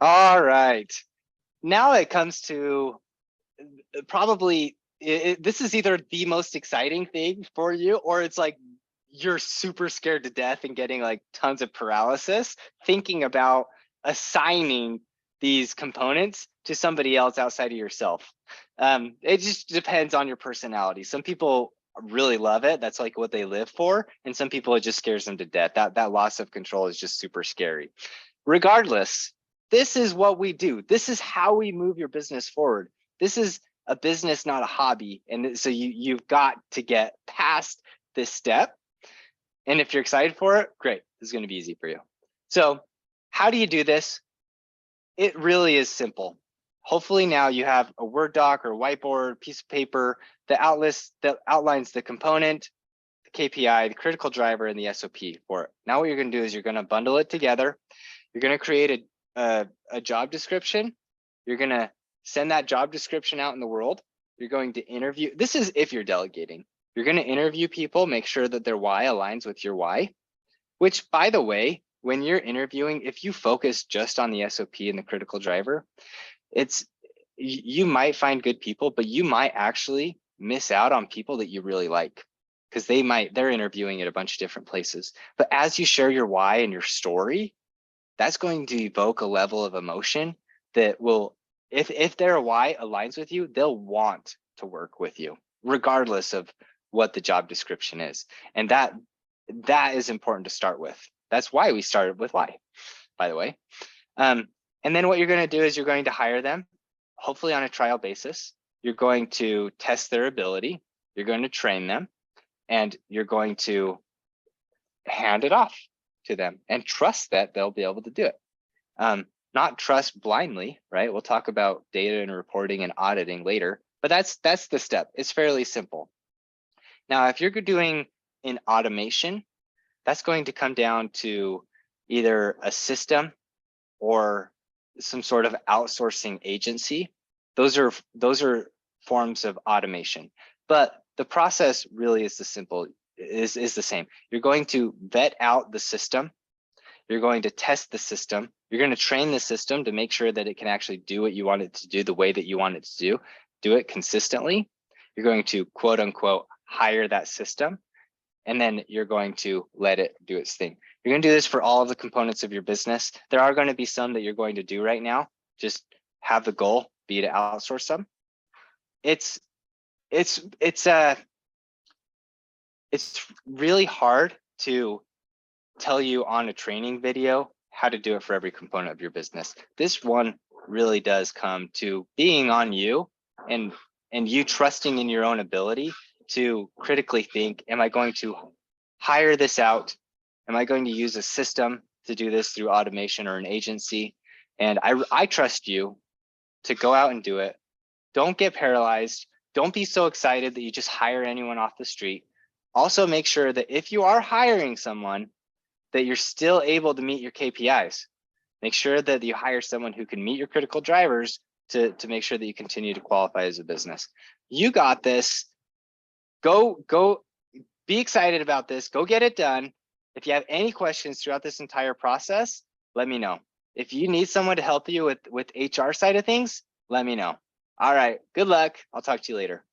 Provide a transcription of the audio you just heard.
All right. Now it comes to probably this is either the most exciting thing for you, or it's like you're super scared to death and getting like tons of paralysis thinking about assigning these components to somebody else outside of yourself. It just depends on your personality. Some people really love it. That's like what they live for. And some people, it just scares them to death. That loss of control is just super scary. Regardless, this is what we do. This is how we move your business forward. This is a business, not a hobby. And so you've got to get past this step. And if you're excited for it, great. This is going to be easy for you. So how do you do this? It really is simple. Hopefully now you have a Word doc or whiteboard, piece of paper that outlines the component, the KPI, the critical driver, and the SOP for it. Now what you're going to do is you're going to bundle it together. You're going to create a job description. You're going to send that job description out in the world. You're going to interview. This is if you're delegating. You're going to interview people, make sure that their why aligns with your why, which, by the way, when you're interviewing, if you focus just on the SOP and the critical driver, you might find good people, but you might actually miss out on people that you really like because they're interviewing at a bunch of different places. But as you share your why and your story, that's going to evoke a level of emotion that will, if their why aligns with you, they'll want to work with you, regardless of what the job description is. And that is important to start with. That's why we started with why, by the way. And then what you're going to do is you're going to hire them, hopefully on a trial basis. You're going to test their ability. You're going to train them, and you're going to hand it off to them and trust that they'll be able to do it. Not trust blindly, right? We'll talk about data and reporting and auditing later, but that's the step. It's fairly simple. Now, if you're doing an automation, that's going to come down to either a system or some sort of outsourcing agency. Those are forms of automation, but the process really is the same. You're going to vet out the system. You're going to test the system. You're going to train the system to make sure that it can actually do what you want it to do the way that you want it to do it consistently. You're going to quote unquote hire that system, and then you're going to let it do its thing. You're going to do this for all of the components of your business. There are going to be some that you're going to do right now. Just have the goal be to outsource them. It's really hard to tell you on a training video how to do it for every component of your business. This one really does come to being on you and you trusting in your own ability to critically think, am I going to hire this out? Am I going to use a system to do this through automation or an agency? And I trust you to go out and do it. Don't get paralyzed. Don't be so excited that you just hire anyone off the street. Also make sure that if you are hiring someone, that you're still able to meet your KPIs. Make sure that you hire someone who can meet your critical drivers to make sure that you continue to qualify as a business. You got this. Go be excited about this. Go get it done. If you have any questions throughout this entire process, let me know. If you need someone to help you with HR side of things, let me know. All right, good luck. I'll talk to you later.